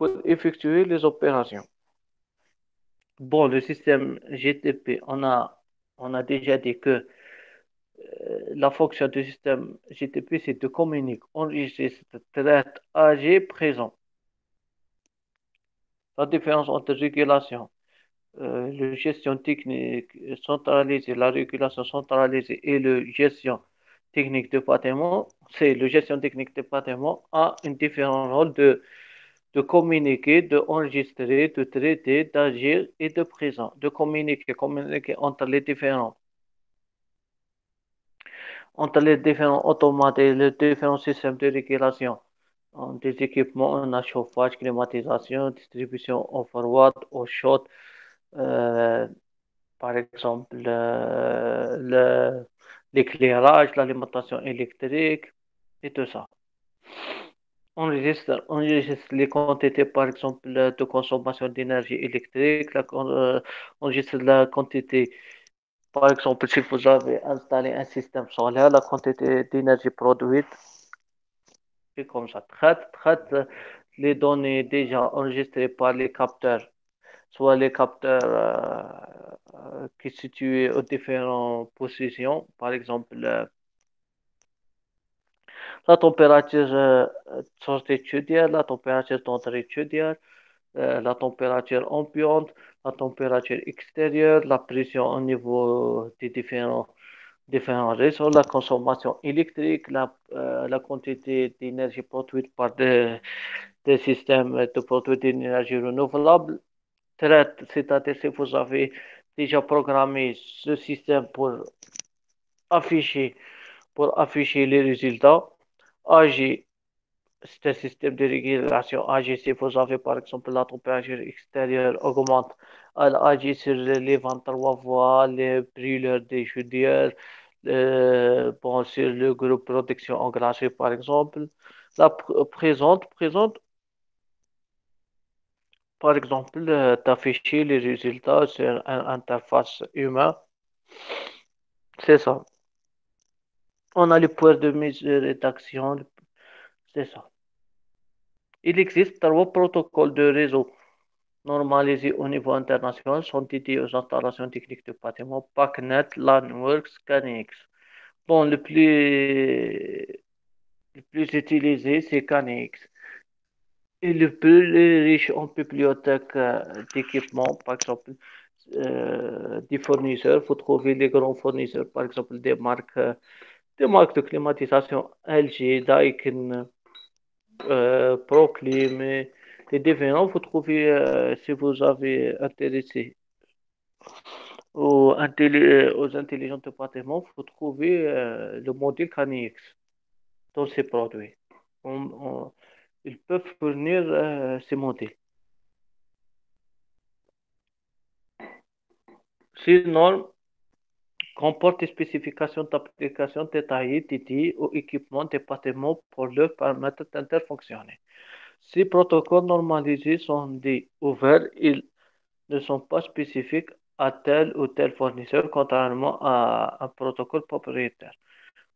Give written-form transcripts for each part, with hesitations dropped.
pour effectuer les opérations. Bon, le système GTP, on a déjà dit que la fonction du système GTP, c'est de communiquer, enregistre, traite, agir, présent. La différence entre régulation, la gestion technique centralisée, la régulation centralisée et la gestion technique de bâtiment, c'est la gestion technique de bâtiment a un différent rôle de communiquer, de enregistrer, de traiter, d'agir et de présent, de communiquer entre les différents automates et les différents systèmes de régulation. Des équipements, on a chauffage, climatisation, distribution au forward, au short, euh, par exemple l'éclairage, l'alimentation électrique et tout ça. Enregistre les quantités, par exemple, de consommation d'énergie électrique, enregistre la quantité, par exemple, si vous avez installé un système solaire, la quantité d'énergie produite, et comme ça, traite les données déjà enregistrées par les capteurs, soit les capteurs qui sont situés aux différentes positions, par exemple, la température sortie étudière, la température d'entrée étudière, la température ambiante, la température extérieure, la pression au niveau des différents réseaux, la consommation électrique, la quantité d'énergie produite par des systèmes de produits d'énergie renouvelable. C'est-à-dire si vous avez déjà programmé ce système afficher, pour afficher les résultats, AG, c'est un système de régulation. AG, si vous avez par exemple la température extérieure augmente, elle agit sur les 23 voies, les brûleurs des chaudières, bon, sur le groupe protection engagé par exemple. Présente, par exemple, d'afficher les résultats sur une interface humaine. C'est ça. On a le pouvoir de mesure et d'action. C'est ça. Il existe trois protocoles de réseau normalisés au niveau international sont dédiés aux installations techniques de bâtiments PACnet, LANWORKS, KNX. Bon, le plus utilisé, c'est KNX. Et le plus riche en bibliothèque d'équipements, par exemple, des fournisseurs, vous trouvez les grands fournisseurs, par exemple, des marques de climatisation LG, Daikin, Proclim, des différents, vous trouvez, si vous avez intéressé aux intelligents départements, vous trouvez le modèle KNX dans ces produits. Ils peuvent fournir ces modèles. Ces normes comportent des spécifications d'application détaillées dédiées aux équipements départements pour leur permettre d'interfonctionner. Ces protocoles normalisés sont dits ouverts, ils ne sont pas spécifiques à tel ou tel fournisseur, contrairement à un protocole propriétaire.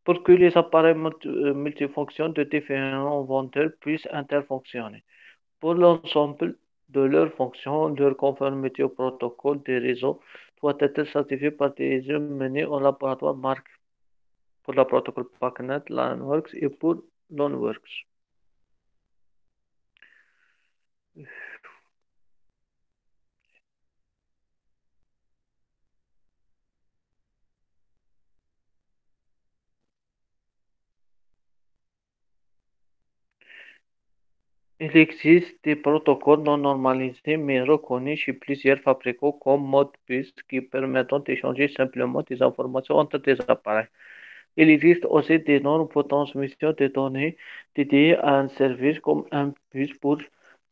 Pour que les appareils multifonctions de différents vendeurs puissent interfonctionner. Pour l'ensemble de leurs fonctions, leur conformité au protocole des réseaux doit être certifiée par des études menées au laboratoire Mark pour le protocole PACnet, LANWORKS et pour LONWORKS. Il existe des protocoles non normalisés mais reconnus chez plusieurs fabricants comme Modbus qui permettent d'échanger simplement des informations entre des appareils. Il existe aussi des normes pour transmission des données dédiées à un service comme un bus pour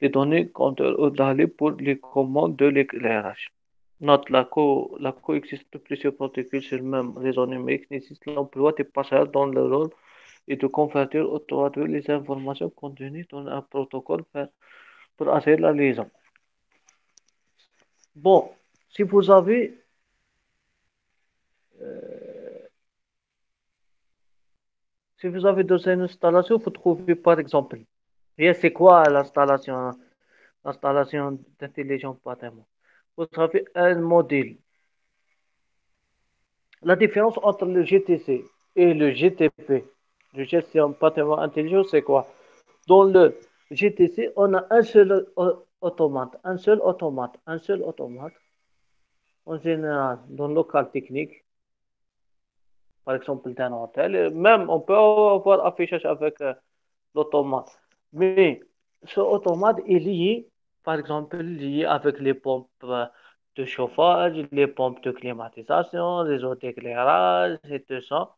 les données compteurs ou d'aller pour les commandes de l'éclairage. Note la coexistence de plusieurs protocoles sur le même réseau numérique nécessite l'emploi des passages dans le rôle et de convertir ou traduire les informations contenues dans un protocole pour assurer la liaison. Bon, si vous avez euh, si vous avez dans une installation, vous trouvez par exemple, et c'est quoi l'installation? Installation d'intelligence bâtiment. Vous avez un modèle. La différence entre le GTC et le GTP, le gestion bâtiment intelligent, c'est quoi? Dans le GTC, on a un seul automate, un seul automate, un seul automate. En général, dans le local technique, par exemple d'un hôtel, et même on peut avoir affichage avec l'automate. Mais ce automate est lié, par exemple, lié avec les pompes de chauffage, les pompes de climatisation, les autres d'éclairage et tout ça.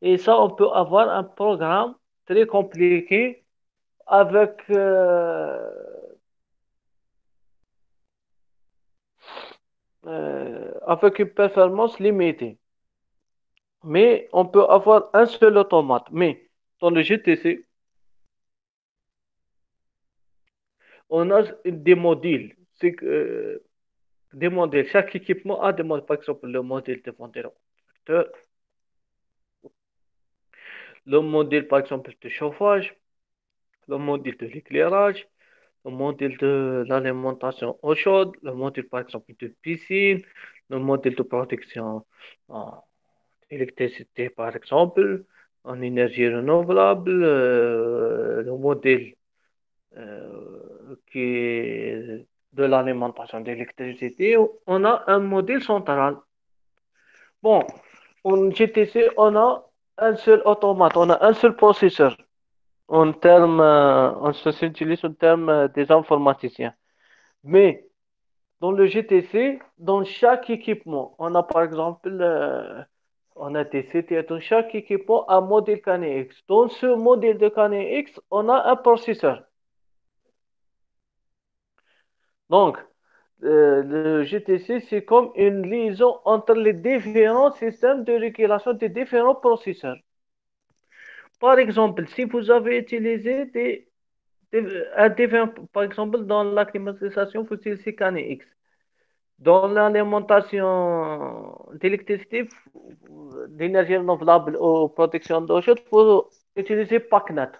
Et ça, on peut avoir un programme très compliqué avec, avec une performance limitée. Mais on peut avoir un seul automate. Mais dans le GTC, on a des modules. C'est que, des modèles. Chaque équipement a des modèles. Par exemple, le modèle de ventilateur, le modèle, par exemple, de chauffage, le modèle de l'éclairage, le modèle de l'alimentation eau chaude, le modèle, par exemple, de piscine, le modèle de protection en électricité, par exemple, en énergie renouvelable, le modèle qui est de l'alimentation d'électricité. On a un modèle central. Bon, en GTC, on a un seul automate, on a un seul processeur. En termes, on s'utilise en termes des informaticiens. Mais dans le GTC, dans chaque équipement, on a par exemple, on a des CT, dans chaque équipement, un modèle KNX. Dans ce modèle de KNX, on a un processeur. Donc, le GTC, c'est comme une liaison entre les différents systèmes de régulation des différents processeurs. Par exemple, si vous avez utilisé un déviant, par exemple, dans la climatisation, vous utilisez KNX. Dans l'alimentation d'électricité, d'énergie renouvelable ou protection d'eau chaude, vous utilisez PACNet.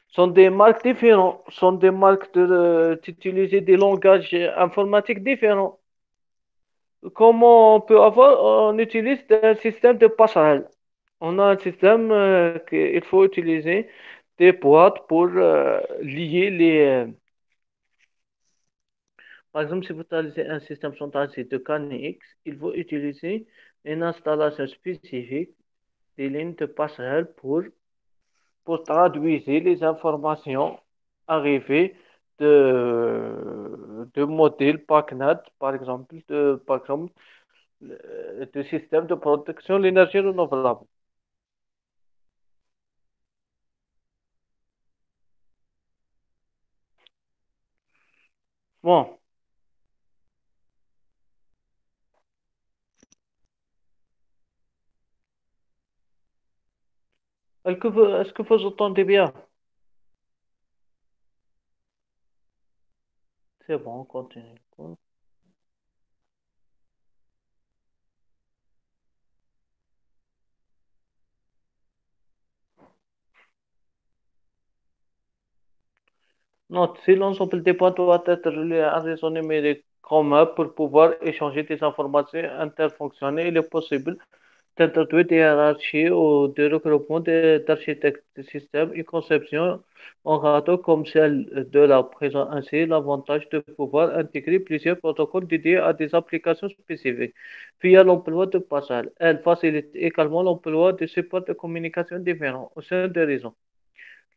Ce sont des marques différentes, sont des marques d'utiliser des langages informatiques différents. Comment on peut avoir? On utilise un système de passerelle. On a un système qu'il faut utiliser des boîtes pour lier par exemple, si vous utilisez un système centralisé de KNX, il faut utiliser une installation spécifique des lignes de passerelle pour traduire les informations arrivées de modèles PACNet, par exemple, de système de protection de l'énergie renouvelable. Bon, est-ce que vous entendez bien? C'est bon, on continue. Non, si l'ensemble des points doit être relié à un réseau numérique commun pour pouvoir échanger des informations interfonctionnelles, il est possible d'introduire des hiérarchies ou des regroupements d'architectes de systèmes, une conception en râteau comme celle de la présente. Ainsi, l'avantage de pouvoir intégrer plusieurs protocoles dédiés à des applications spécifiques via l'emploi de passerelles. Elle facilite également l'emploi de supports de communication différents au sein des réseaux.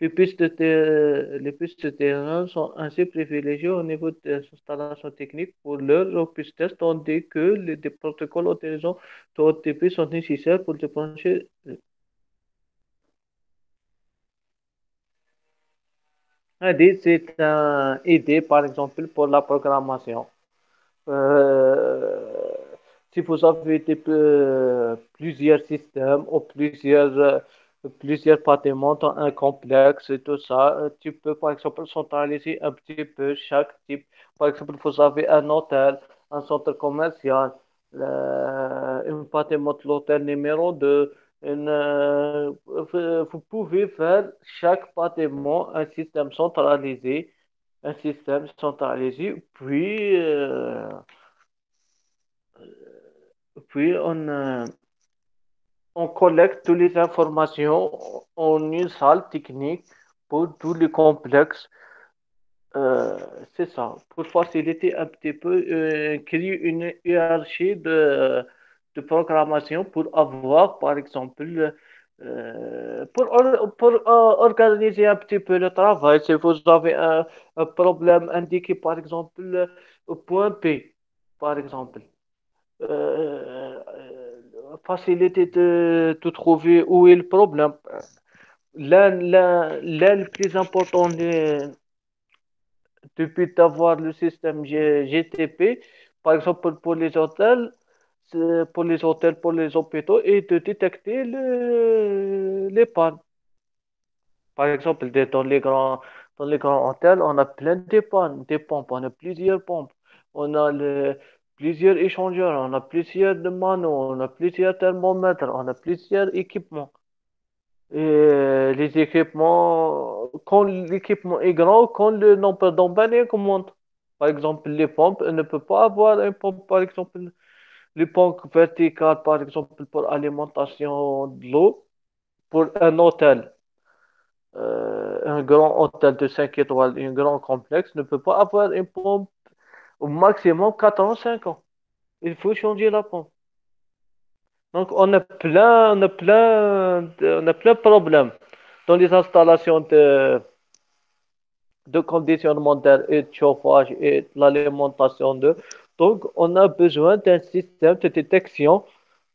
Les pistes de terrain sont ainsi privilégiées au niveau des installations techniques pour leur robustesse, tandis que des protocoles autorisant de haut débit sont nécessaires pour débrancher. C'est une idée, par exemple, pour la programmation. Euh, si vous avez plusieurs systèmes ou plusieurs bâtiments dans un complexe et tout ça, tu peux par exemple centraliser un petit peu chaque type. Par exemple, vous avez un hôtel, un centre commercial, un bâtiment de l'hôtel numéro 2. Vous pouvez faire chaque bâtiment un système centralisé, puis on collecte toutes les informations en une salle technique pour tous les complexes. Euh, c'est ça. Pour faciliter un petit peu, créer une hiérarchie de programmation pour avoir, par exemple, pour organiser un petit peu le travail. Si vous avez un problème indiqué, par exemple, au point P, par exemple, faciliter de trouver où est le problème. L'un le plus important depuis d'avoir le système GTP, par exemple pour les hôtels, pour les hôpitaux, et de détecter les pannes. Par exemple, dans les grands hôtels, on a plein de pannes, des pompes, on a plusieurs pompes, on a plusieurs échangeurs, on a plusieurs de manos, on a plusieurs thermomètres, on a plusieurs équipements. Et les équipements, quand l'équipement est grand, quand le nombre d'emballés augmente. Par exemple, les pompes, on ne peut pas avoir une pompe, par exemple, les pompes verticales, par exemple, pour alimentation de l'eau, pour un hôtel. Un grand hôtel de 5 étoiles, un grand complexe, ne peut pas avoir une pompe au maximum 4 ans, 5 ans. Il faut changer la pompe. Donc, on a plein de problèmes dans les installations de conditionnement d'air et de chauffage et de l'alimentation d'eau. Donc, on a besoin d'un système de détection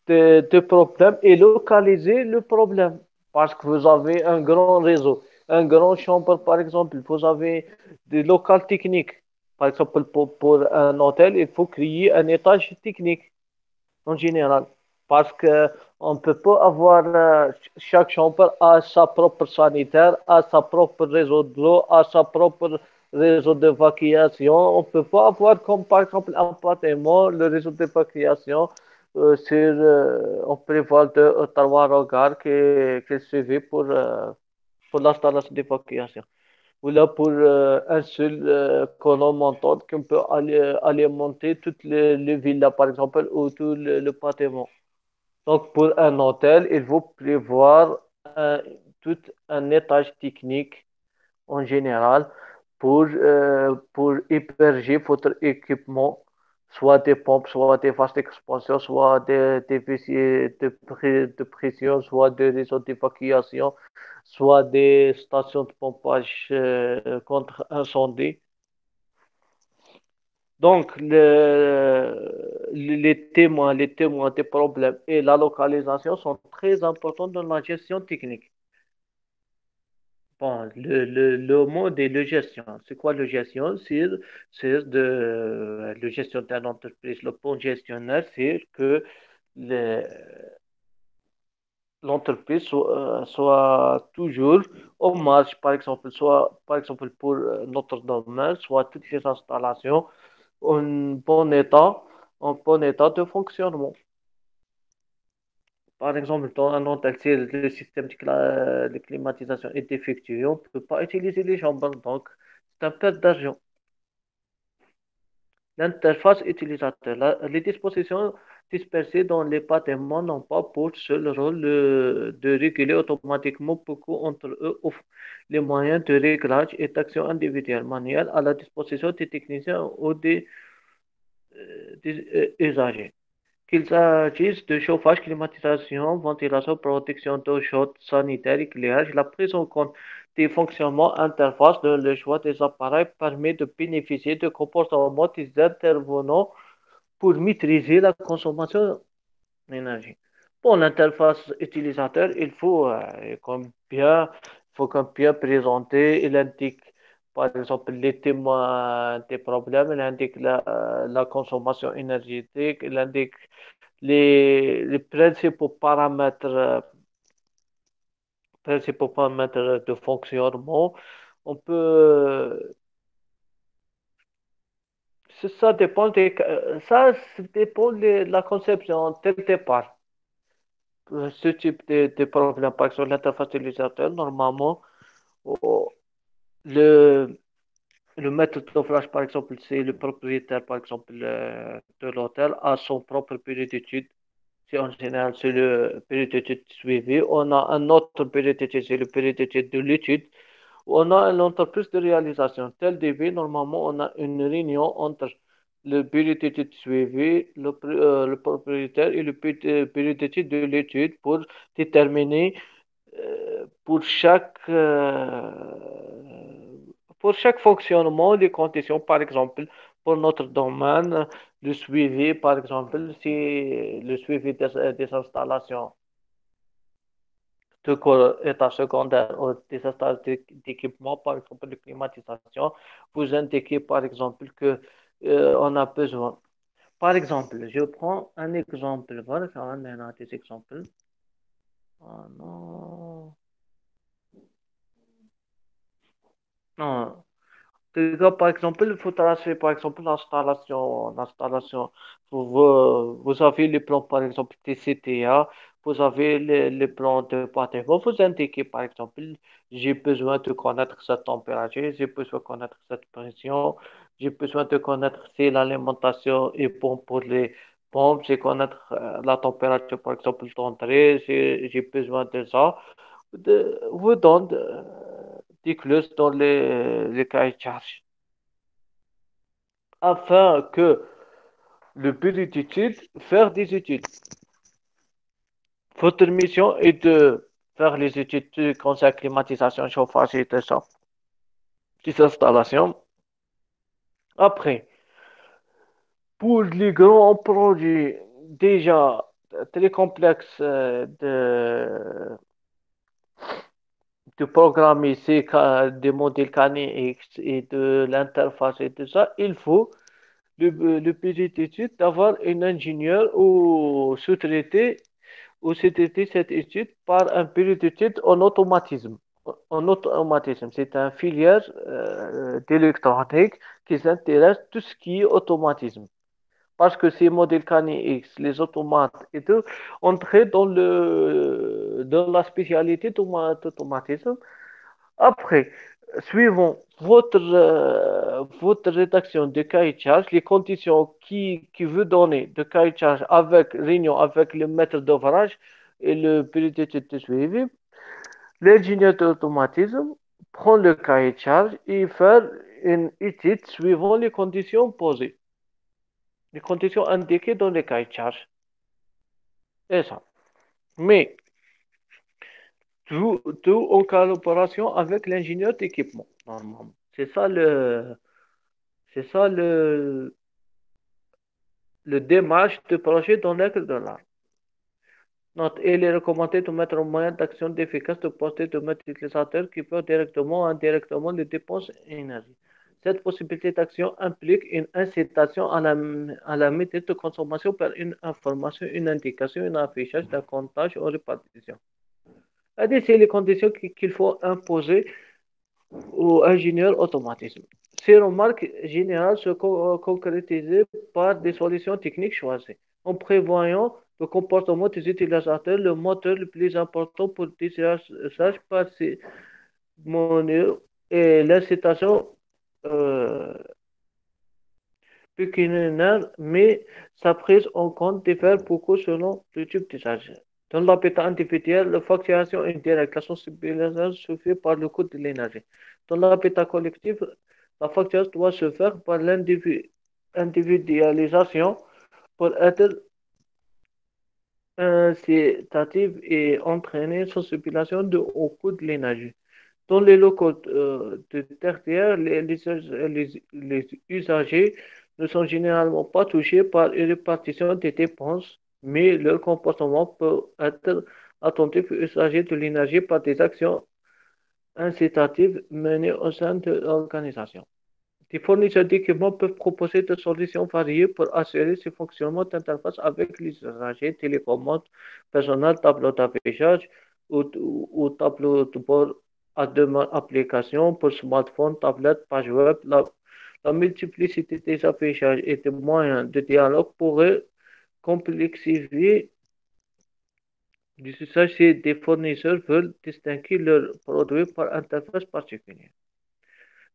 de problèmes et localiser le problème. Parce que vous avez un grand réseau, un grand chambre, par exemple, vous avez des locales techniques. Par exemple, pour un hôtel, il faut créer un étage technique en général. Parce que on ne peut pas avoir chaque chambre a sa propre sanitaire, a sa propre réseau de l'eau, a sa propre réseau d'évacuation. On ne peut pas avoir comme par exemple un appartement, le réseau d'évacuation on prévoit de Ottawa Regard qui est suivi pour l'installation d'évacuation. Ou là pour un seul colonne montante qu'on peut alimenter toutes les villas, par exemple, ou tout le bâtiment. Donc, pour un hôtel, il faut prévoir un, tout un étage technique en général pour héberger votre équipement, soit des pompes, soit des vastes expansions, soit des vessiers de pression, soit des réseaux d'évacuation, soit des stations de pompage contre incendie. Donc, les témoins des problèmes et la localisation sont très importants dans la gestion technique. Bon, le mot est le gestion. C'est quoi le gestion? Le gestion d'une entreprise. Le bon gestionnaire, c'est que le- l'entreprise soit toujours au marge, par exemple, soit, par exemple, pour notre domaine, soit toutes les installations en en bon état de fonctionnement. Par exemple, dans un hôtel, si le système de climatisation est défectueux, on ne peut pas utiliser les chambres, donc c'est un perte d'argent. L'interface utilisateur. Les dispositions dispersées dans les bâtiments n'ont pas pour seul rôle de réguler automatiquement. Beaucoup entre eux offrent les moyens de réglage et d'action individuelle manuelle à la disposition des techniciens ou des usagers. Qu'il s'agisse de chauffage, climatisation, ventilation, protection d'eau chaude, sanitaire, éclairage, la prise en compte des fonctionnements interfaces dans le choix des appareils permet de bénéficier de comportements des intervenants pour maîtriser la consommation d'énergie. Pour l'interface utilisateur, il faut comme bien présenter, il indique par exemple les témoins des problèmes, il indique la consommation énergétique, il indique les principaux paramètres de fonctionnement. On peut, ça dépend de la conception dès le départ. ce type de problème, par exemple, l'interface utilisateur, normalement, oh, le, le maître d'ouvrage, par exemple, c'est le propriétaire, par exemple, de l'hôtel, a son propre période d'études. C'est en général, c'est le période d'études suivi. On a un autre période d'études, c'est le période d'études de l'étude. On a une entreprise de réalisation. Tel début, normalement, on a une réunion entre le bureau d'études suivi, le propriétaire et le bureau d'études de l'étude pour déterminer pour chaque fonctionnement les conditions. Par exemple, pour notre domaine, le suivi, par exemple, si le suivi des installations de état secondaire ou des installations d'équipement, par exemple de climatisation, vous indiquez par exemple que on a besoin. Par exemple, je prends un exemple. Voilà, on a des exemples. Oh non. Non. Déjà, par exemple, il faut tracer, par exemple, l'installation. Vous avez les plans, par exemple, TCTA, vous avez les plans de bâtiment. Vous indiquez, par exemple, j'ai besoin de connaître cette température, j'ai besoin de connaître cette pression, j'ai besoin de connaître si l'alimentation est bonne pour les pompes, j'ai connaître la température, par exemple, d'entrée, j'ai besoin de ça. Vous donne des clauses dans les cahiers de charges afin que le bureau d'études faire des études. Votre mission est de faire les études concernant climatisation, chauffage et tout ça, des installations. Après, pour les grands projets déjà très complexes de programmer des modèles KNX et de l'interface et tout ça, il faut le bureau d'études d'avoir un ingénieur ou sous-traiter ou sous-traiter cette étude par un bureau d'études en automatisme. En automatisme, c'est un filière d'électronique qui s'intéresse à tout ce qui est automatisme. Parce que ces modèles KNX, les automates et tout, entraient dans la spécialité d'automatisme. Après, suivant votre rédaction de cahier de charge, les conditions qui veut donner de cahier de charge avec réunion avec le maître d'ouvrage et le périmètre de suivi, l'ingénieur d'automatisme prend le cahier de charge et fait une étude suivant les conditions posées, les conditions indiquées dans le cahier de charge. C'est ça. Mais tout en collaboration avec l'ingénieur d'équipement, normalement. C'est ça le démarche de projet dans l'école de l'art. Note, il est recommandé de mettre un moyen d'action efficace de poster de mettre l'utilisateur qui peut directement ou indirectement les dépenses énergie. Cette possibilité d'action implique une incitation à la méthode de consommation par une information, une indication, un affichage, un comptage ou répartition. C'est les conditions qu'il faut imposer ou ingénieur automatisme. Ces remarques générales se concrétisent par des solutions techniques choisies, en prévoyant le comportement des utilisateurs, le moteur le plus important pour le décharge par ces monnaies et l'incitation euh, pécuniaire, mais sa prise en compte diffère beaucoup selon le type d'usage. Dans l'habitat individuel, la facturation indirecte, la sensibilisation se fait par le coût de l'énergie. Dans l'habitat collectif, la facturation doit se faire par l'individualisation pour être incitative et entraîner une sensibilisation au coût de l'énergie. Dans les locaux de tertiaire, les usagers ne sont généralement pas touchés par une répartition des dépenses, mais leur comportement peut être attentif aux usagers de l'énergie par des actions incitatives menées au sein de l'organisation. Les fournisseurs d'équipements peuvent proposer des solutions variées pour assurer ce fonctionnement d'interface avec les usagers, télécommande personnelles, tableau d'affichage ou tableau de bord à demande application pour smartphone, tablette, page web. La multiplicité des affichages et des moyens de dialogue pourrait complexifier L'usage, c'est des fournisseurs veulent distinguer leurs produits par interface particulière.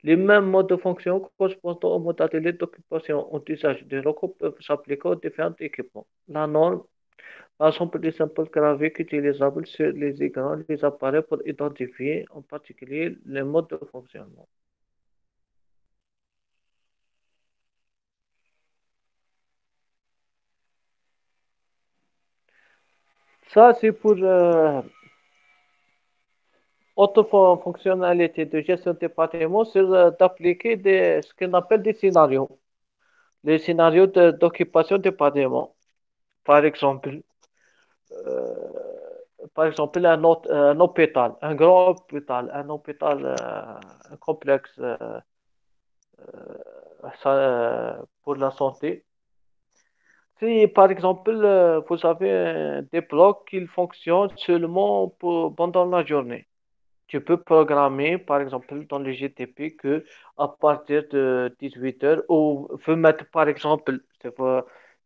Les mêmes modes de fonction correspondant aux modalités d'occupation ou d'usage des locaux peuvent s'appliquer aux différents équipements. La norme rassemble des symboles graphiques utilisables sur les écrans des appareils pour identifier en particulier les modes de fonctionnement. Ça, c'est pour autre fonctionnalité de gestion des bâtiments, c'est d'appliquer ce qu'on appelle des scénarios. Les scénarios d'occupation des bâtiments. Par exemple, euh, un hôpital, un grand hôpital, un hôpital un complexe pour la santé. Si par exemple vous avez des blocs qui fonctionnent seulement pendant la journée, tu peux programmer par exemple dans le GTP que à partir de 18 heures ou faut mettre par exemple,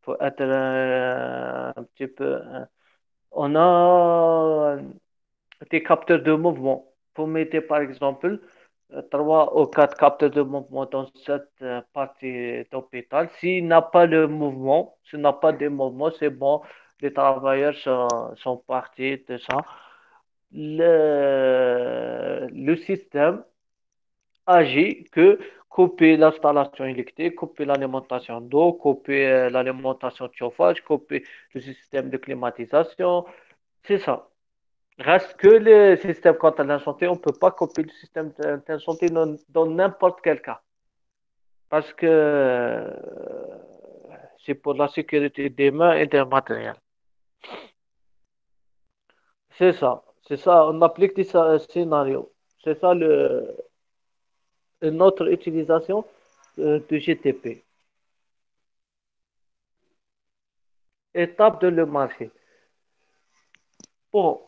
faut être un petit peu, on a des capteurs de mouvement. Vous mettez par exemple trois ou quatre capteurs de mouvement dans cette partie d'hôpital. S'il n'a pas de mouvement, c'est bon, les travailleurs sont partis de ça. Le système agit que couper l'installation électrique, couper l'alimentation d'eau, couper l'alimentation de chauffage, couper le système de climatisation. C'est ça. Reste que le système quant à la santé, on ne peut pas copier le système de la santé dans n'importe quel cas. Parce que c'est pour la sécurité des mains et des matériels. C'est ça. C'est ça. On applique des scénarios. C'est ça notre utilisation de GTP. Étape de le marché. Bon,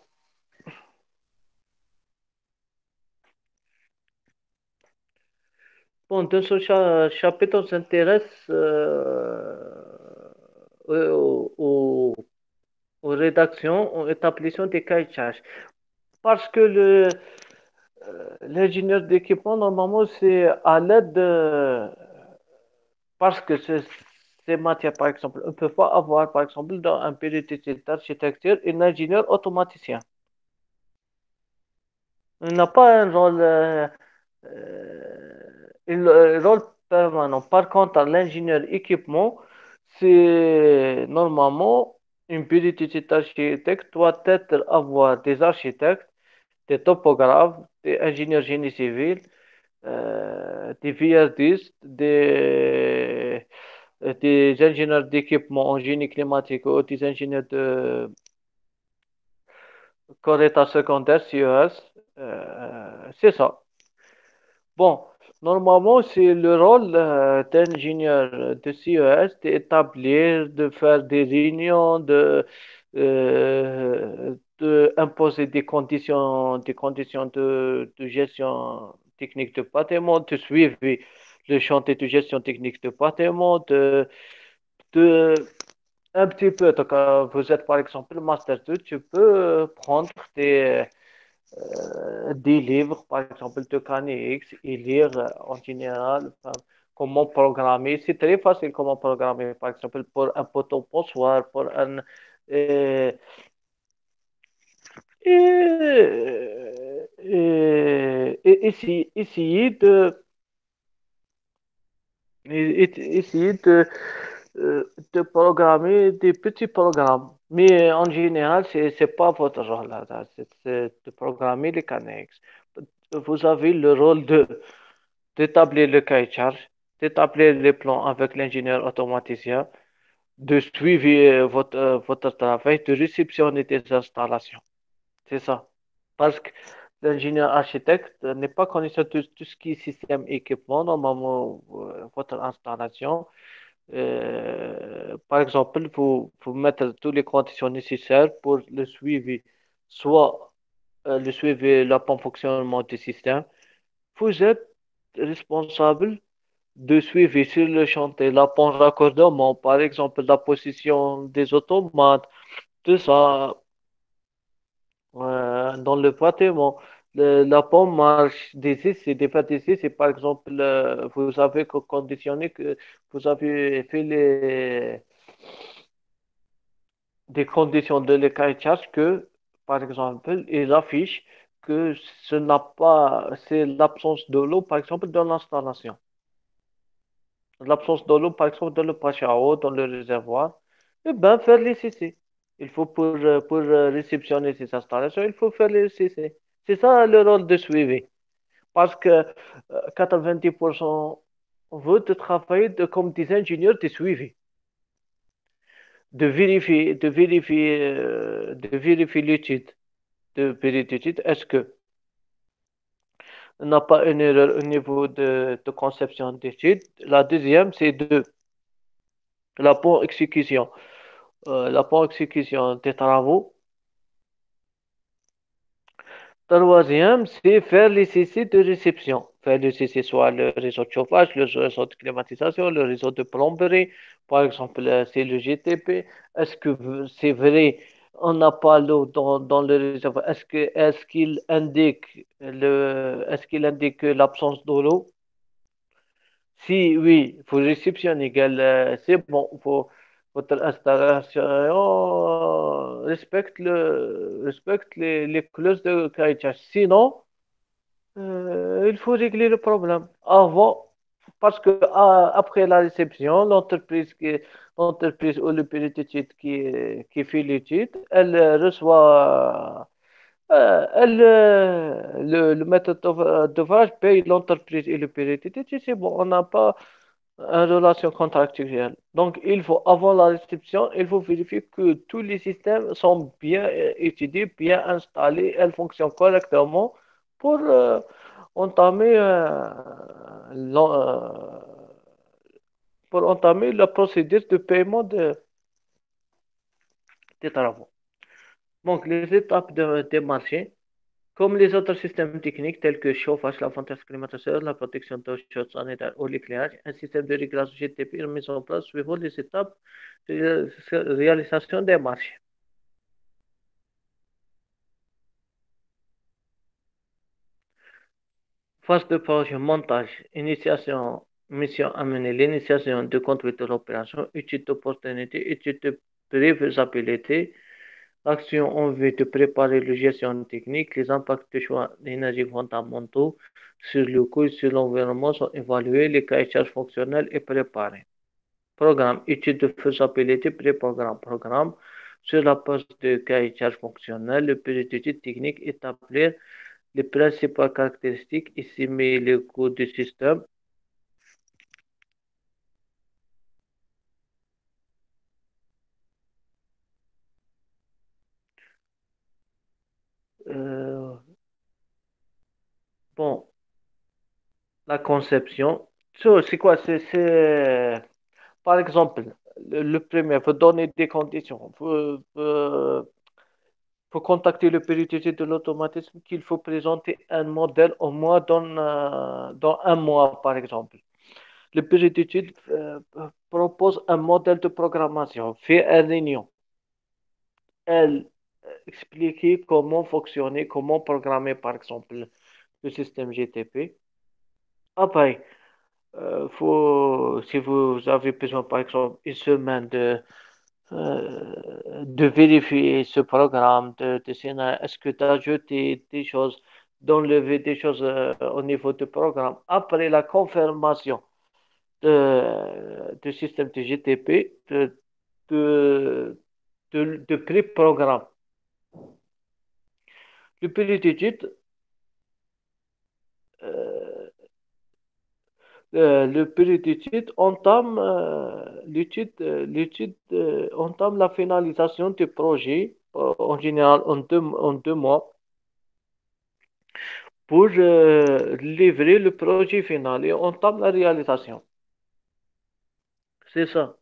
bon dans ce chapitre, on s'intéresse aux, aux rédactions, aux établissements des cahiers de charges. Parce que l'ingénieur d'équipement, normalement, c'est à l'aide de... Parce que ces matières, par exemple, on ne peut pas avoir, par exemple, dans un période d'architecture, un ingénieur automaticien. Il n'a pas un rôle, rôle permanent. Par contre, l'ingénieur équipement, c'est normalement une période d'architecte doit être avoir des architectes, des topographes, des ingénieurs génie civil, des VRDistes, des ingénieurs d'équipement en génie climatique ou des ingénieurs de corps état secondaire, CES. C'est ça. Bon, normalement, c'est le rôle d'ingénieur de CES d'établir, de faire des réunions, de imposer des conditions de gestion technique de bâtiment, de suivre le chantier de gestion technique de bâtiment, de un petit peu. Donc, vous êtes par exemple Master 2, tu peux prendre des livres, par exemple de KNX, et lire en général enfin, comment programmer. C'est très facile comment programmer, par exemple, pour un poteau ponçoir, pour un. euh, et essayer de programmer des petits programmes. Mais en général, c'est pas votre rôle là, c'est de programmer les connexes. Vous avez le rôle d'établir le cahier de charge, d'établir les plans avec l'ingénieur automaticien, de suivre votre travail, de réceptionner des installations. C'est ça. Parce que l'ingénieur architecte n'est pas connaisseur de tout ce qui est système équipement, normalement, votre installation. Par exemple, vous mettre toutes les conditions nécessaires pour le suivi, soit le suivi, le bon fonctionnement du système. Vous êtes responsable de suivi sur le chantier, la bon raccordement, par exemple, la position des automates, tout ça. dans le bâtiment. La pompe marche d'ici, c'est des fois d'ici, c'est par exemple, vous avez conditionné que vous avez fait des conditions de l'écaille de charge que, par exemple, ils affichent que ce n'a pas, c'est l'absence de l'eau, par exemple, dans l'installation. L'absence de l'eau, par exemple, dans le pache à eau, dans le réservoir, eh bien, faire les CC. Il faut pour réceptionner ces installations, il faut faire les CC. C'est ça le rôle de suivi. Parce que 90% veut travailler comme des ingénieurs de suivi, de vérifier l'étude, de vérifier l'étude. Est-ce que n'a pas une erreur au niveau de conception d'étude? La deuxième, c'est de la bonne exécution. La bonne exécution des travaux. Troisième, c'est faire les CC de réception. Faire les CC soit le réseau de chauffage, le réseau de climatisation, le réseau de plomberie. Par exemple, c'est le GTP. Est-ce que c'est vrai, on n'a pas l'eau dans le réservoir? Est-ce qu'il indique l'absence de l'eau? Si oui, faut réception égale, c'est bon, votre installation respecte les clauses de cahier. Sinon, il faut régler le problème avant, parce que après la réception, l'entreprise ou le période qui fait l'étude, elle reçoit, le maître d'ouvrage paye l'entreprise et le période d'étude, c'est bon, on n'a pas une relation contractuelle. Donc, il faut, avant la réception, il faut vérifier que tous les systèmes sont bien étudiés, bien installés, elles fonctionnent correctement pour entamer, l'en- euh, pour entamer la procédure de paiement des travaux. Donc, les étapes des marchés, comme les autres systèmes techniques tels que chauffage, la ventilation climatiseur, la protection d'eau chaude sanitaire ou l'éclairage, un système de réglage GTP est mis en place suivant les étapes de réalisation des marchés. Phase de projet, montage, initiation, mission à mener, l'initiation de conduite de l'opération, étude d'opportunité, étude de prévisibilité, action en vue de préparer la gestion technique, les impacts de choix d'énergie fondamentaux sur le coût et sur l'environnement sont évalués, les cahiers de charges fonctionnels et préparés. Programme, étude de faisabilité, pré-programme, programme. Sur la base de cahier de charges fonctionnel, le période d'étude technique établir les principales caractéristiques, estimer le coût du système. Euh, bon, la conception. C'est quoi? Par exemple, le premier, il faut donner des conditions. Faut contacter le périodier de l'automatisme qu'il faut présenter un modèle au moins dans un mois, par exemple. Le périodier propose un modèle de programmation, fait une réunion. Elle expliquer comment fonctionner, comment programmer, par exemple, le système GTP. Après, si vous avez besoin, par exemple, une semaine de vérifier ce programme, est-ce que tu as ajouté des choses, d'enlever des choses au niveau du programme. Après la confirmation du système de GTP, de, de pré-programme. Le période d'étude, euh, le période d'étude entame la finalisation du projet, en général en 2 mois, pour livrer le projet final et entame la réalisation. C'est ça.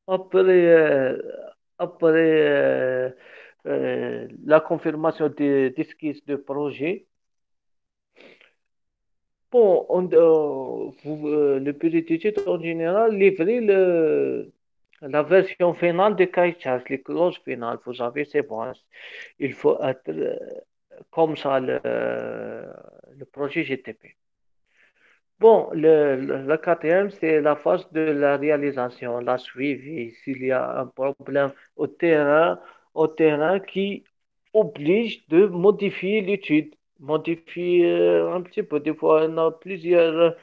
Après, la confirmation des esquisses de projet, bon, le période d'étude en général livrer La version finale de cahier de charge, les clauses finales, vous savez, c'est bon. Il faut être comme ça le projet GTP. Bon, le quatrième, c'est la phase de la réalisation, la suivi. S'il y a un problème au terrain qui oblige de modifier l'étude, modifier un petit peu. Des fois, on a plusieurs,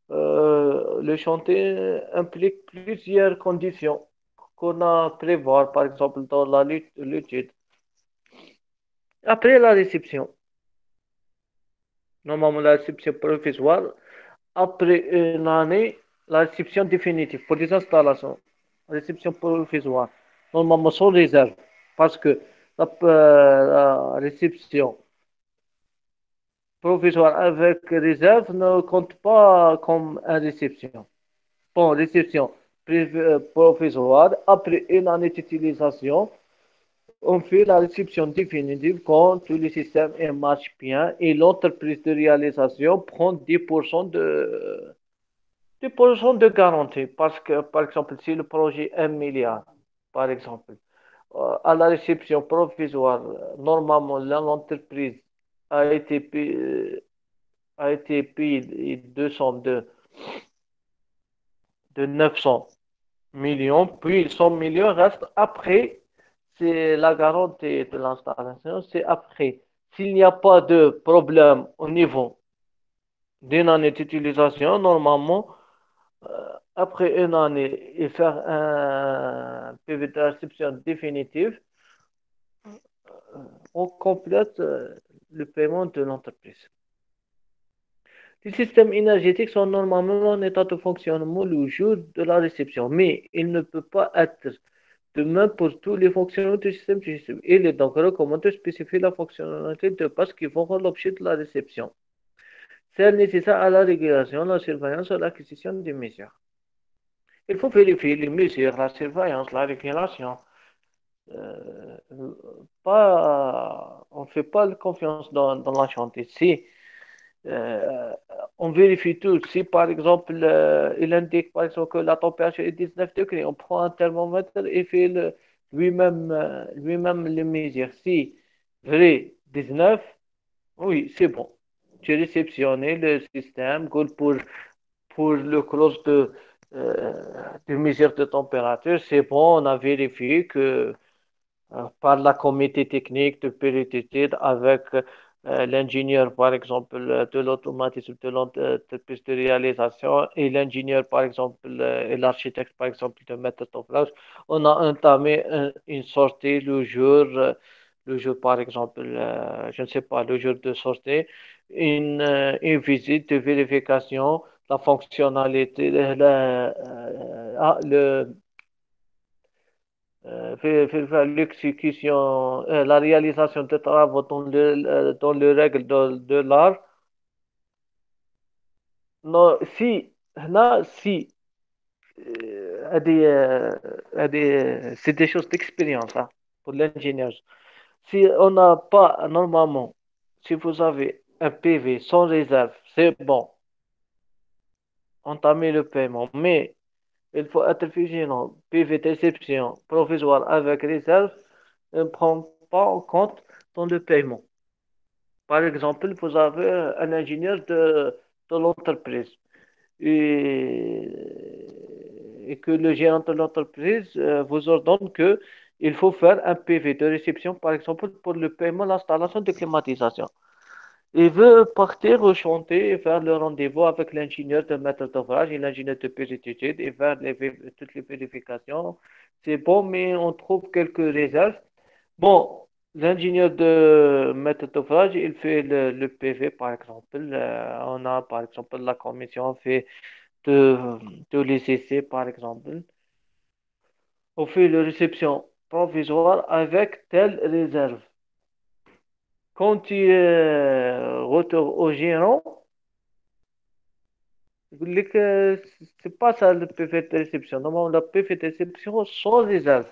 le chantier implique plusieurs conditions qu'on a à prévoir, par exemple, dans l'étude. Après la réception, normalement la réception provisoire, après une année, la réception définitive pour les installations, réception provisoire, normalement sans réserve, parce que la réception provisoire avec réserve ne compte pas comme une réception. Bon, réception provisoire, après une année d'utilisation, on fait la réception définitive quand tout le système marche bien et l'entreprise de réalisation prend 10% de 10% de garantie parce que, par exemple, si le projet est 1 milliard, par exemple, à la réception provisoire, normalement, l'entreprise a été payée 200 de 900 millions, puis 100 millions restent après. C'est la garantie de l'installation, c'est après. S'il n'y a pas de problème au niveau d'une année d'utilisation, normalement, après une année et faire un PV de réception définitive, on complète le paiement de l'entreprise. Les systèmes énergétiques sont normalement en état de fonctionnement le jour de la réception, mais il ne peut pas être de même pour tous les fonctionnements du système du système. Il est donc recommandé de spécifier la fonctionnalité de base qui fera l'objet de la réception. Celle nécessaire à la régulation, la surveillance et l'acquisition des mesures. Il faut vérifier les mesures, la surveillance, la régulation. Euh, on ne fait pas confiance dans la chantier. Si euh, on vérifie tout, si par exemple il indique par exemple que la température est 19 degrés, on prend un thermomètre et fait lui-même les mesures. Si vrai 19, oui, c'est bon. J'ai réceptionné le système pour le clause de mesure de température. C'est bon, on a vérifié que par la comité technique de périodicité avec l'ingénieur, par exemple, de l'automatisme de l'entreprise de réalisation et l'ingénieur, par exemple, et l'architecte, par exemple, de méthode d'ouvrage. On a entamé une sortie le jour, par exemple, je ne sais pas, le jour de sortie, une visite de vérification, la fonctionnalité, faire l'exécution, la réalisation de travaux dans les règles de l'art. Non, si, là, si, c'est des choses d'expérience hein, pour l'ingénieur. Si on n'a pas, normalement, si vous avez un PV sans réserve, c'est bon, entamez le paiement, mais il faut être vigilant. PV d'exception provisoire avec réserve ne prend pas en compte dans le paiement. Par exemple, vous avez un ingénieur de l'entreprise et que le gérant de l'entreprise vous ordonne que il faut faire un PV de réception, par exemple, pour le paiement, l'installation de climatisation. Il veut partir au chantier et faire le rendez-vous avec l'ingénieur de maître d'ouvrage et l'ingénieur de périodicité et faire toutes les vérifications. C'est bon, mais on trouve quelques réserves. Bon, l'ingénieur de maître d'ouvrage, il fait le PV, par exemple. On a, par exemple, la commission fait de, de les essais, par exemple. On fait la réception provisoire avec telle réserve. Quand tu retournes au gérant, c'est pas ça le PV de réception. Normalement, le PV de réception sans réserve.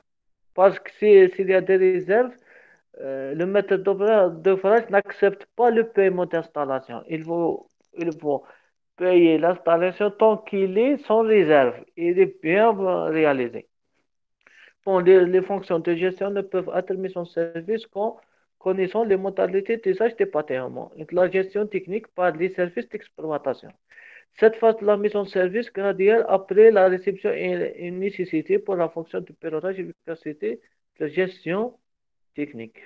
Parce que s'il y a des réserves, le maître d'ouvrage n'accepte pas le paiement d'installation. Il faut payer l'installation tant qu'il est sans réserve. Il est bien réalisé. Bon, les fonctions de gestion ne peuvent être mises en service qu'en connaissant les modalités d'usage des paiements et de la gestion technique par les services d'exploitation. Cette phase de la mise en service graduelle après la réception est une nécessité pour la fonction de pilotage et efficacité de gestion technique.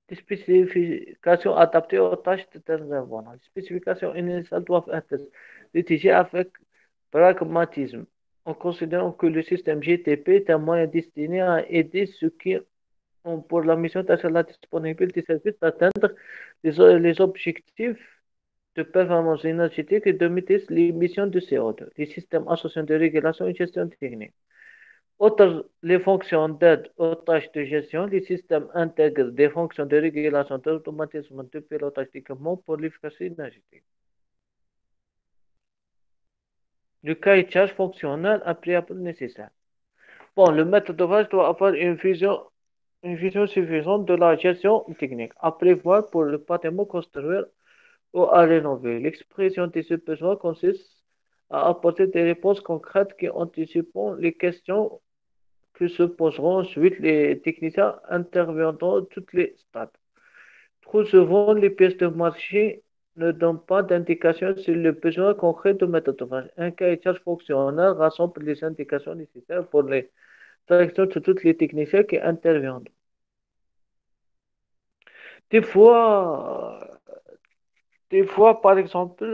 Des spécifications adaptées aux tâches d'intervenant. Les spécifications initiales doivent être rédigées avec pragmatisme, en considérant que le système GTP est un moyen destiné à aider ceux qui ont pour la mission d'assurer la disponibilité des services d'atteindre les objectifs de performance énergétique et de maîtrise l'émission de CO2, les systèmes associés de régulation et gestion technique. Outre les fonctions d'aide aux tâches de gestion, les systèmes intègrent des fonctions de régulation, d'automatisme, de pilotage d'équipement pour l'efficacité énergétique. Le cahier de charge fonctionnel applicable nécessaire. Bon, le maître d'ouvrage doit avoir une vision suffisante de la gestion technique à prévoir pour le bâtiment construire ou à rénover. L'expression de ce besoin consiste à apporter des réponses concrètes qui anticipent les questions que se poseront ensuite les techniciens intervenant dans tous les stades. Trop souvent, les pièces de marché ne donnent pas d'indication sur le besoin concret de méthode d'ouvrage. Un cahier de charge fonctionnel rassemble les indications nécessaires pour les directions de tous les techniciens qui interviennent. Des fois, des fois, par exemple,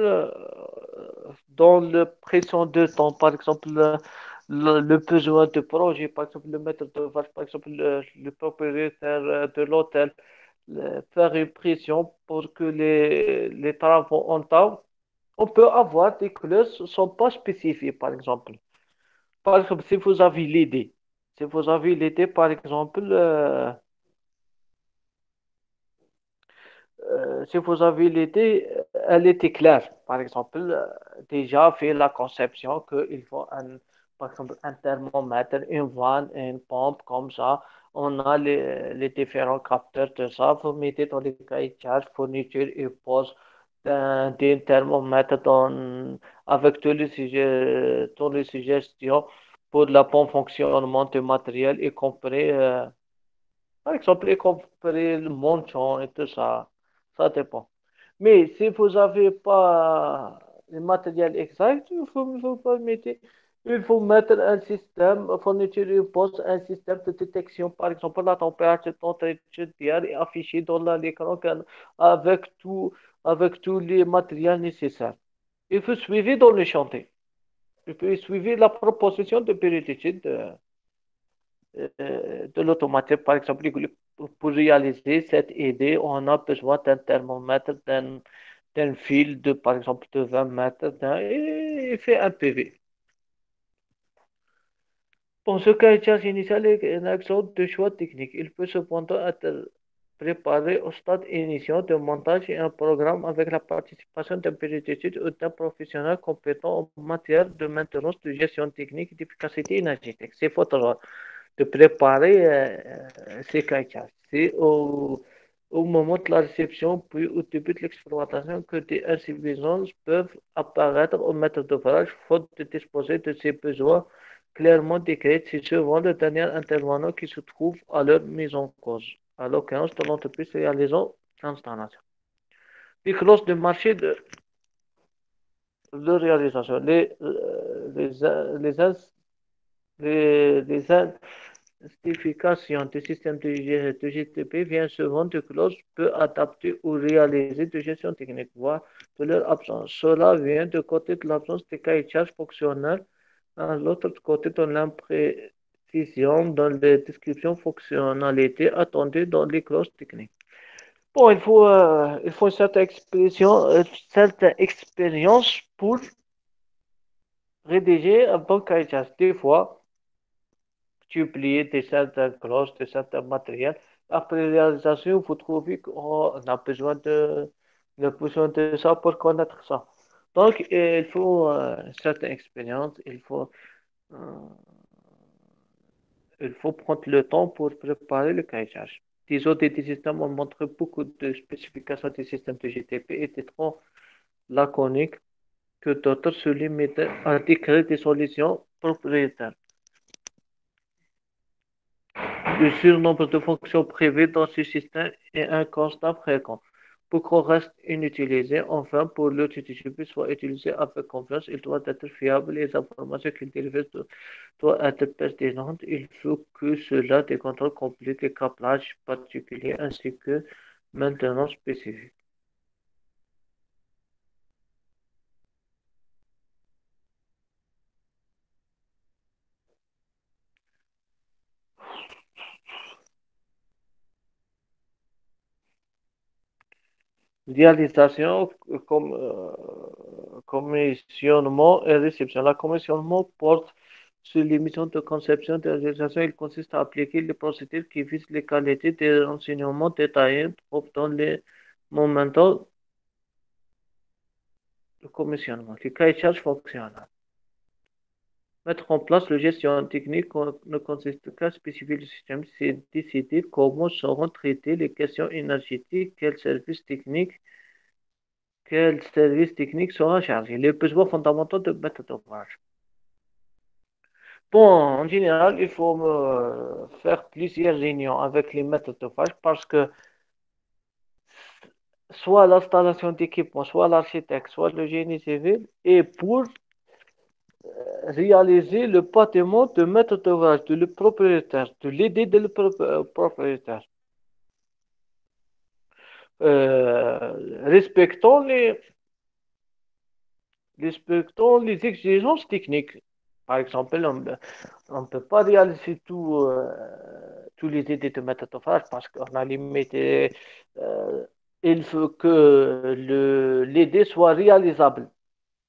dans le pression de temps, par exemple, le besoin de projet, par exemple, le maître d'ouvrage, par exemple, le propriétaire de l'hôtel, faire une pression pour que les travaux en temps, on peut avoir des clauses qui ne sont pas spécifiées, par exemple. Par exemple, si vous avez l'idée, si vous avez l'idée, par exemple, si vous avez l'idée, elle était claire. Par exemple, déjà fait la conception qu'il faut par exemple, un thermomètre, une vanne, une pompe, comme ça. On a les différents capteurs de ça. Vous mettez dans les cahiers de charge, fourniture et pose d'un thermomètre avec toutes les suggestions pour la bon fonctionnement du matériel, y compris par exemple, y compris le montant et tout ça, ça dépend. Mais si vous n'avez pas le matériel exact, il faut mettre un système, fourniture une pose un système de détection, par exemple, la température, température d'air est affichée dans l'écran avec avec tous les matériels nécessaires. Il faut suivre dans le chantier. Il faut suivre la proposition de périodicité de l'automatique, par exemple, pour réaliser cette idée, on a besoin d'un thermomètre, d'un fil de, par exemple, de 20 mètres, et fait un PV. Pour ce cas, l'échange initial est un exemple de choix technique. Il peut cependant être préparé au stade initial de montage et un programme avec la participation d'un périodicité ou d'un professionnel compétent en matière de maintenance, de gestion technique et d'efficacité énergétique. C'est votre de préparer ces cahiers. C'est au moment de la réception, puis au début de l'exploitation, que des insuffisances peuvent apparaître au maître d'ouvrage, faute de disposer de ses besoins clairement décrits. C'est souvent le dernier intervenant qui se trouve à leur mise en cause, à l'occurrence de l'entreprise réalisant l'installation. Les clauses de marché de réalisation, les spécification du système de GTP vient souvent de clauses peu adaptées ou réalisées de gestion technique, voire de leur absence. Cela vient du côté de l'absence de cahier de charge fonctionnel, à l'autre côté de l'imprécision dans les descriptions fonctionnalités attendues dans les clauses techniques. Bon, il faut certaine expérience pour rédiger un bon cahier de charge. Des fois, publier des certaines clauses, de certains matériels. Après réalisation, vous trouvez qu'on a besoin de ça pour connaître ça. Donc, il faut une certaine expérience, euh, il faut prendre le temps pour préparer le cahier de charge. Les audits des systèmes ont montré beaucoup de spécifications des systèmes de GTP étaient trop laconiques que d'autres se limitent à décrire des solutions propriétaires. Le surnombre de fonctions privées dans ce système est un constat fréquent. Pour qu'on reste inutilisé, enfin, pour que l'outil soit utilisé avec confiance, il doit être fiable, les informations qu'il délivre doivent être pertinentes, il faut que cela des contrôles compliqués, et câblage particulier ainsi que maintenance spécifique. Réalisation, commissionnement et réception. La commissionnement porte sur les missions de conception et de réalisation. Il consiste à appliquer les procédures qui visent les qualités des renseignements détaillés dans les moments de commissionnement. Le cahier de charge fonctionnel. Mettre en place la gestion technique ne consiste qu'à spécifier le système, c'est décider comment seront traitées les questions énergétiques, quel service technique sera chargé, les besoins fondamentaux de méthode d'ouvrage. Bon, en général, il faut faire plusieurs réunions avec les méthodes d'ouvrage parce que soit l'installation d'équipement, soit l'architecte, soit le génie civil, et pour réaliser le bâtiment de maître d'ouvrage, de le propriétaire, de l'aider de le propriétaire. Respectons les exigences techniques. Par exemple, on ne peut pas réaliser tous les idées de méthode d'ouvrage parce qu'on a limité. euh, il faut que l'idée soit réalisable.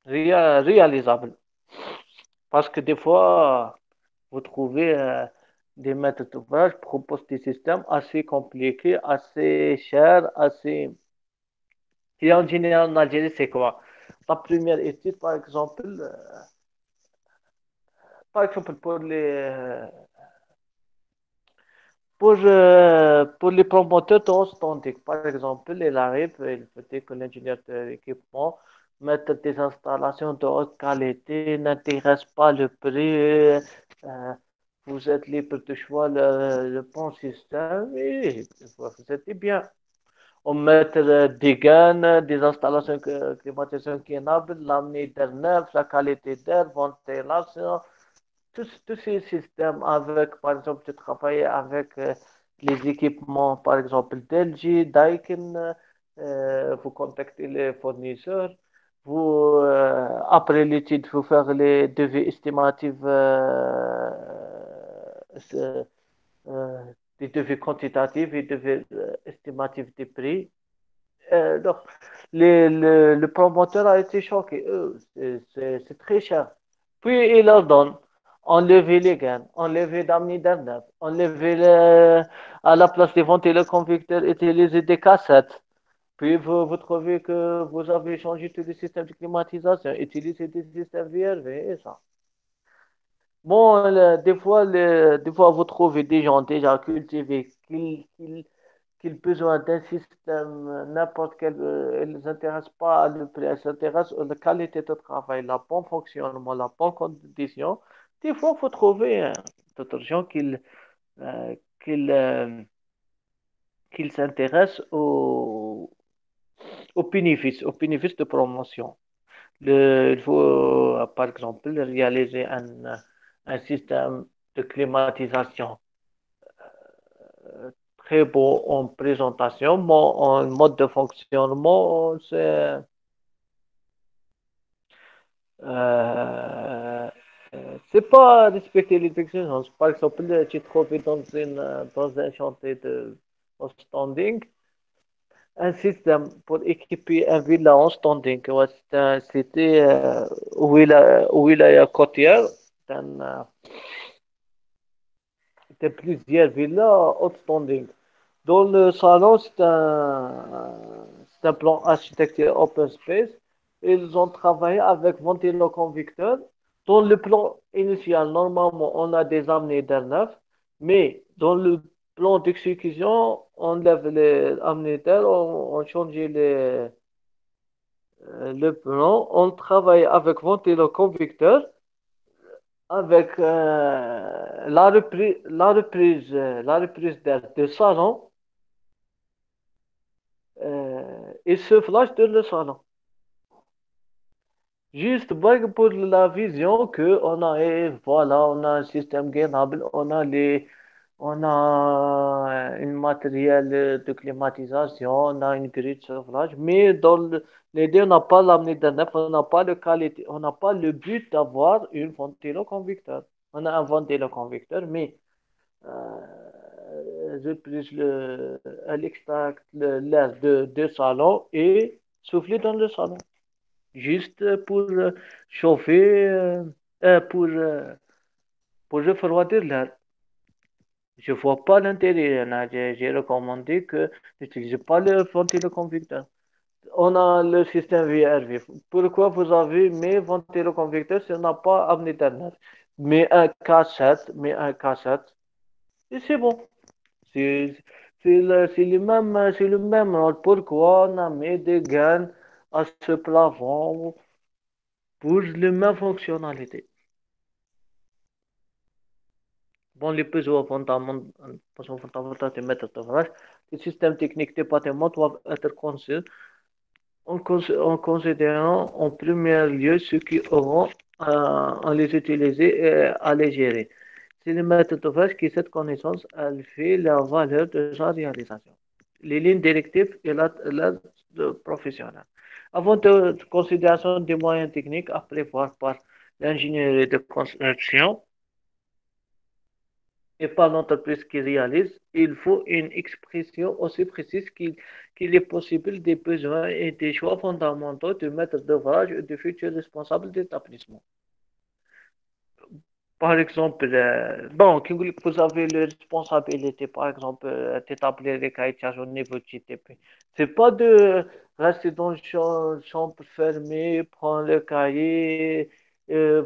Réalisable. Parce que des fois, vous trouvez des méthodes d'ouvrage proposent des systèmes assez compliqués, assez chers, assez. Et en général, en Algérie, c'est quoi? La première étude, par exemple pour les promoteurs de standing, par exemple, il arrive, il faut dire que l'ingénieur de l'équipement mette des installations de haute qualité, n'intéresse pas le prix, vous êtes libre de choisir le bon système et vous êtes bien. On met des gaines, des installations climatisation qui climatisation l'amener d'air neuf, la qualité d'air, ventilation, tous ces systèmes avec, par exemple, tu travailles avec les équipements, par exemple, d'LG, Daikin, vous contactez les fournisseurs, après l'étude, vous faites les devis estimatifs, euh, euh, des devis quantitatifs et devis estimatifs des prix. Donc, le promoteur a été choqué. C'est très cher. Puis il leur donne. Enlever les gains, enlever d'amener d'arnaque, enlever à la place des ventiloconvecteurs, utiliser des cassettes. Puis vous trouvez que vous avez changé tous les systèmes de climatisation, utilisez des systèmes VRV et ça. Bon, des fois, vous trouvez des gens déjà cultivés qui ont besoin d'un système, n'importe quel, ils ne s'intéressent pas à le prix, ils s'intéressent à la qualité de travail, la bon fonctionnement, la bonne condition. Des fois, il faut trouver d'autres gens euh, qu'ils, euh, qu'ils s'intéressent aux bénéfices de promotion. Il faut, par exemple, réaliser un système de climatisation très beau en présentation, mais en mode de fonctionnement, euh, c'est pas respecter les exigences. Par exemple, tu te trouves dans un chantier de en standing, un système pour équiper un villa en standing. Ouais, c'était wilaya côtière, d'un, de plusieurs villas en standing. Dans le salon, c'est un plan architecture open space. Ils ont travaillé avec ventiloconvecteur. Dans le plan initial, normalement, on a des amenés d'air neuf, mais dans le plan d'exécution, on lève les amenés d'air, on change Le plan, on travaille avec ventiloconvecteur, avec la reprise d'air de salon et soufflage de le salon. Juste pour la vision que on a, et voilà, on a un système gainable, on a un matériel de climatisation, on a une grille de chauffage, mais les deux, on n'a pas l'amener de neuf, on n'a pas le qualité, on n'a pas le but d'avoir un ventiloconvecteur. On a un ventiloconvecteur, mais je prise elle extracte l'air de salon et souffler dans le salon juste pour chauffer, pour refroidir l'air. Je vois pas l'intérêt, là. J'ai recommandé que n'utilisez pas le ventiloconvecteur. On a le système VRV. Pourquoi vous avez mes ventiloconvecteurs si on n'a pas amené d'Internet? Mais un cassette, et c'est bon. C'est c'est le même rôle. Pourquoi on a mis des gaines à ce plafond pour la même fonctionnalité? Bon, les besoins fondamentaux des méthodes d'ouvrage, les systèmes techniques de bâtiment doivent être conçus en considérant en premier lieu ceux qui auront à les utiliser et à les gérer. C'est les méthodes d'ouvrage qui, cette connaissance, elle fait la valeur de sa réalisation. Les lignes directives et l'aide professionnelle. Avant de considération des moyens techniques à prévoir par l'ingénierie de construction, et pas l'entreprise qui réalise, il faut une expression aussi précise qu'il est possible des besoins et des choix fondamentaux du maître d'ouvrage et du futur responsable d'établissement. Par exemple, bon, quand vous avez la responsabilité, par exemple, d'établir les cahiers de charges au niveau de GTP. C'est pas de rester dans une chambre fermée, prendre le cahier,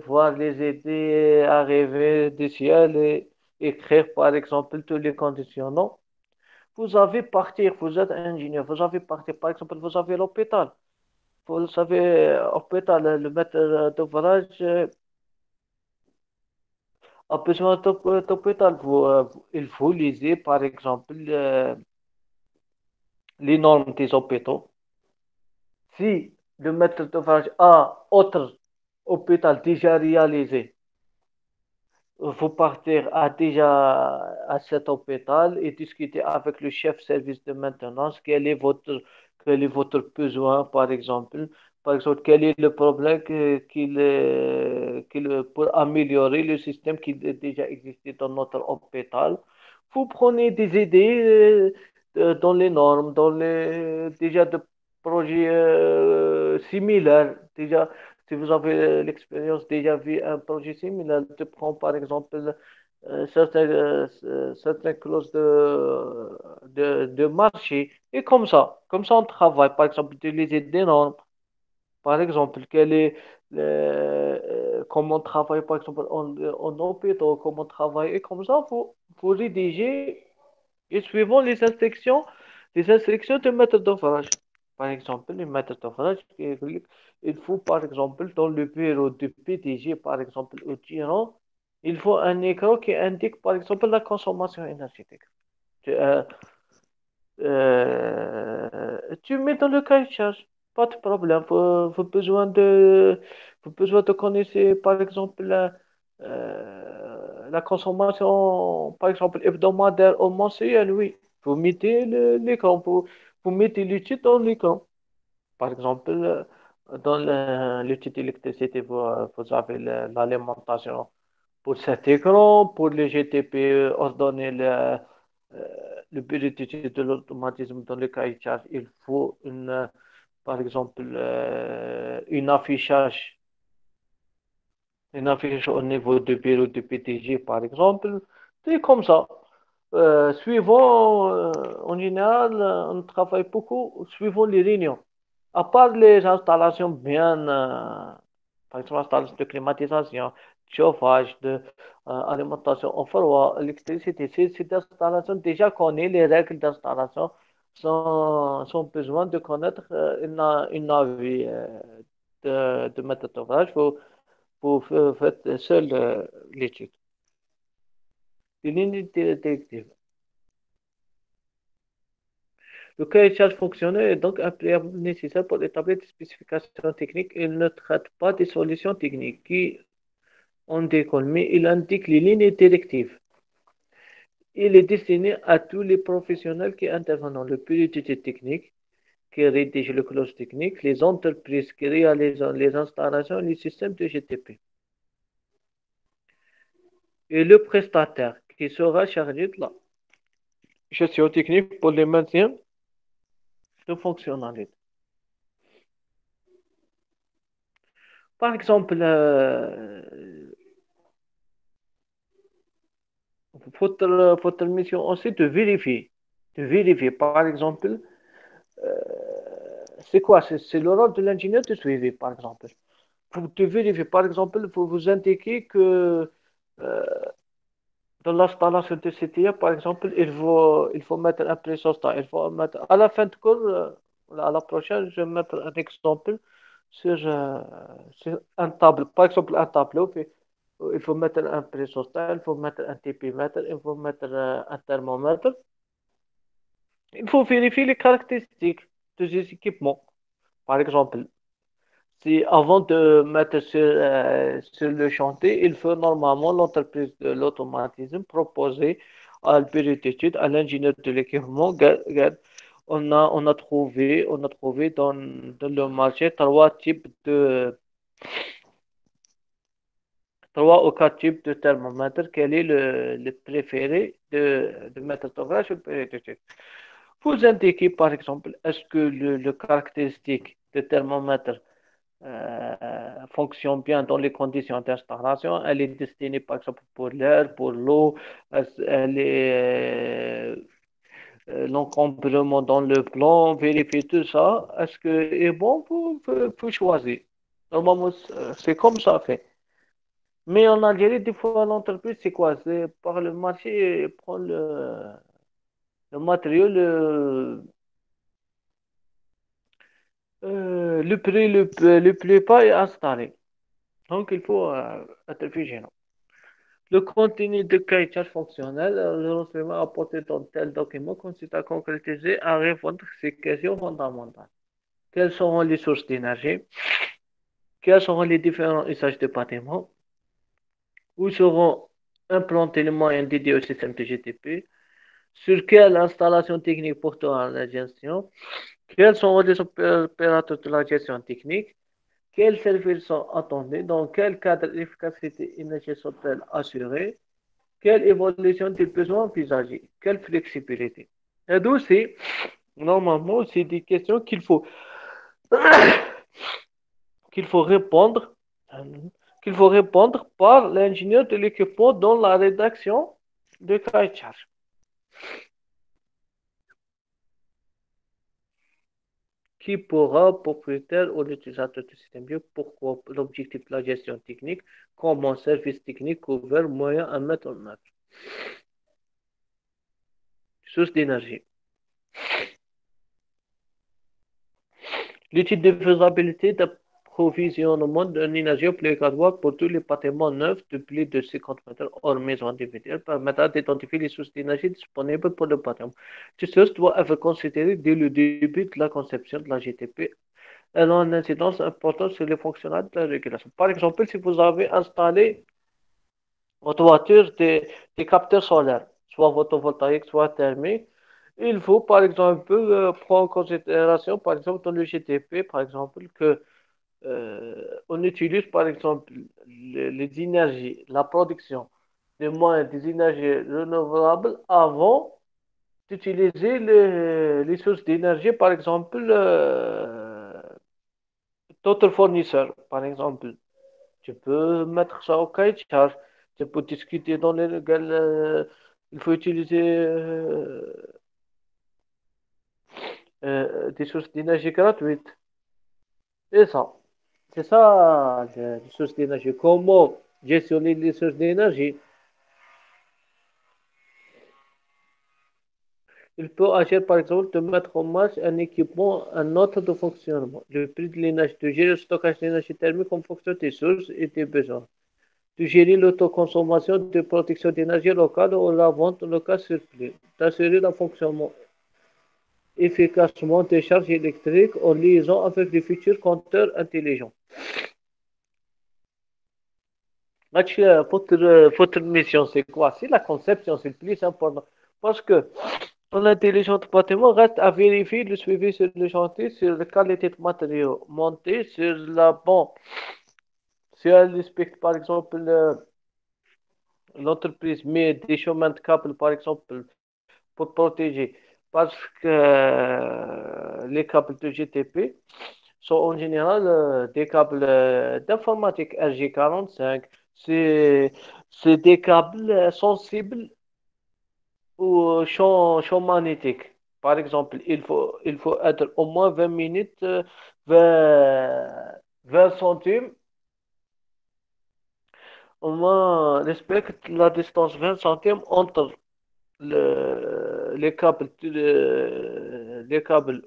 voir les idées arriver du ciel et écrire, par exemple, toutes les conditions. Non. Vous avez partir, vous êtes ingénieur, vous avez partir, par exemple, vous avez l'hôpital. Vous savez, hôpital, le maître d'ouvrage, a besoin d'hôpital. Il faut liser, par exemple, les normes des hôpitaux. Si le maître d'ouvrage a autre hôpital déjà réalisé, vous partir à cet hôpital et discuter avec le chef service de maintenance quel est votre besoin, par exemple. Par exemple, quel est le problème pour améliorer le système qui déjà existait dans notre hôpital. Vous prenez des idées dans les normes, déjà de projets similaires. Déjà, si vous avez l'expérience déjà vu un projet similaire, tu prends par exemple certaines clauses de marché et comme ça on travaille. Par exemple, utiliser des normes. Par exemple, comment on travaille par exemple en hôpital, comment on travaille et comme ça, vous rédiger et suivant les instructions de maître d'ouvrage. Par exemple, le maître d'ouvrage, il faut par exemple dans le bureau du PDG, par exemple au tirant, il faut un écran qui indique par exemple la consommation énergétique. Tu, euh, tu mets dans le cahier de charge, pas de problème. Vous besoin de connaître par exemple la consommation, par exemple hebdomadaire ou mensuelle, oui. Vous mettez l'écran, vous mettez l'étude dans l'écran. Par exemple, dans l'étude d'électricité, vous avez l'alimentation pour cet écran, pour le GTP, ordonner le bureau d'étude de l'automatisme dans le cahier de charge, il faut par exemple, une affichage au niveau du bureau du PTG, par exemple. C'est comme ça. En général, on travaille beaucoup suivant les réunions. À part les installations bien, par exemple, installations de climatisation, chauffage, alimentation en froid, l'électricité, c'est des installations déjà connaît les règles d'installation. sans besoin de connaître une avis de méthode d'ouvrage. Vous faites seul l'étude. Une unité directive. Le cahier de charge fonctionnel est donc un préalable nécessaire pour établir des spécifications techniques. Il ne traite pas des solutions techniques qui en découlent, mais il indique les lignes directives. Il est destiné à tous les professionnels qui interviennent dans le période technique, qui rédigent le clause technique, les entreprises qui réalisent les installations et les systèmes de GTP, et le prestataire qui sera chargé de la gestion technique pour le maintien de fonctionnalité. Par exemple, votre mission aussi de vérifier. Par exemple, euh, c'est quoi? C'est le rôle de l'ingénieur de suivi, par exemple. Pour te vérifier, par exemple, vous vous indiquez que euh, dans l'installation de CTIA, par exemple, il faut mettre un pré-SOSTA. Il faut mettre, à la fin de cours, à la prochaine, je vais mettre un exemple sur un tableau. Par exemple, un tableau, puis, il faut mettre un pré-SOSTA, il faut mettre un TP-mètre, il faut mettre un thermomètre. Il faut vérifier les caractéristiques de ces équipements. Par exemple, si avant de mettre sur le chantier, il faut normalement l'entreprise de l'automatisme proposer à le bureau d'études, à l'ingénieur de l'équipement, regarde, on a trouvé dans le marché trois ou quatre types de thermomètres. Quel est le préféré de mettre d'ouvrage sur le bureau d'études? Vous indiquez par exemple, est-ce que le caractéristique de thermomètre fonctionne bien dans les conditions d'installation. Elle est destinée par exemple pour l'air, pour l'eau, elle est l'encombrement dans le plan, vérifier tout ça. Est-ce que est bon pour choisir? Normalement, c'est comme ça fait. Mais en Algérie, des fois, l'entreprise, c'est quoi? C'est par le marché, il prend le matériau, le prix le plus bas est installé. Donc, il faut être vigilant. Le contenu de cahier de charge fonctionnel, le renseignement apporté dans tel document consiste à concrétiser, à répondre à ces questions fondamentales. Quelles seront les sources d'énergie? Quels seront les différents usages de bâtiments? Où seront implantés les moyens dédiés au système de GTP? Sur quelle installation technique portera la gestion? Quels seront les opérateurs de la gestion technique? Quels services sont attendus? Dans quel cadre l'efficacité énergétique sont-elles assurées? Quelle évolution des besoins envisagés? Quelle flexibilité? Et donc, normalement, c'est des questions qu'il faut répondre, euh, qu'il faut répondre par l'ingénieur de l'équipement dans la rédaction de cahier de charge. Qui pourra, propriétaire ou l'utilisateur du système bio, pourquoi l'objectif de la gestion technique, comment service technique ouvert, moyen à mettre en œuvre. Source d'énergie. L'étude de faisabilité d'approvisionnement d'un énergie obligatoire pour tous les bâtiments neufs de plus de 50 mètres hors maison individuelle permettra d'identifier les sources d'énergie disponibles pour le bâtiment. Ces sources doivent être considérées dès le début de la conception de la GTP. Elles ont une incidence importante sur les fonctionnalités de la régulation. Par exemple, si vous avez installé votre voiture des capteurs solaires, soit photovoltaïques, soit thermiques, il faut, par exemple, prendre en considération, par exemple, dans le GTP, par exemple, que on utilise, par exemple, les énergies, la production des moyens des énergies renouvelables avant d'utiliser les sources d'énergie, par exemple, d'autres fournisseurs. Par exemple, tu peux mettre ça au cahier de charge. Tu peux discuter dans lesquels il faut utiliser des sources d'énergie gratuites. C'est ça. C'est ça, les sources d'énergie. Comment gestionner les sources d'énergie? Il peut agir, par exemple, de mettre en marche un équipement, un autre de fonctionnement. Le prix de l'énergie, de gérer le stockage d'énergie thermique en fonction des sources et des besoins. De gérer l'autoconsommation de protection d'énergie locale ou la vente locale surplus. D'assurer le fonctionnement efficacement des charges électriques en liaison avec les futurs compteurs intelligents. Votre mission, c'est quoi? C'est la conception, c'est le plus important. Parce que l'intelligence du bâtiment reste à vérifier le suivi sur le chantier, sur la qualité de matériaux montés, sur la bonne. Si elle respecte, par exemple, l'entreprise met des chemins de câbles, par exemple, pour protéger. Parce que les câbles de GTP sont en général des câbles d'informatique RJ45. C'est, c'est des câbles sensibles au champ magnétique. Par exemple, il faut être au moins 20 minutes, 20, 20 centimes, au moins respecte la distance 20 centimes entre les câbles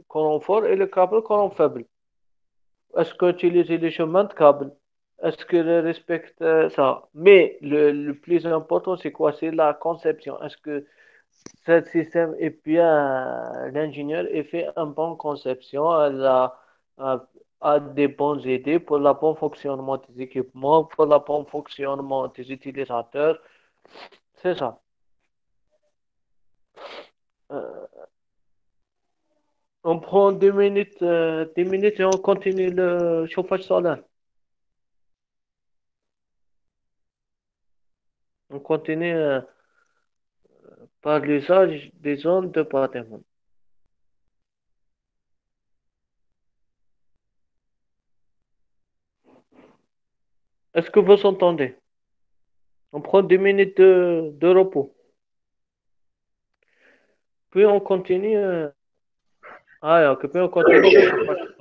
courant fort et les câbles courant faible. Est-ce qu'utiliser les chemins de câble? Est-ce que respecte ça? Mais le plus important, c'est quoi? C'est la conception. Est-ce que ce système est bien, l'ingénieur a fait une bonne conception, a, a des bonnes idées pour le bon fonctionnement des équipements, pour le bon fonctionnement des utilisateurs. C'est ça. Euh, on prend 10 minutes et on continue le chauffage solaire. On continue par l'usage des zones de bâtiment. Est-ce que vous entendez? On prend 10 minutes de repos. Puis on continue. Ah, ok, puis on continue le chauffage.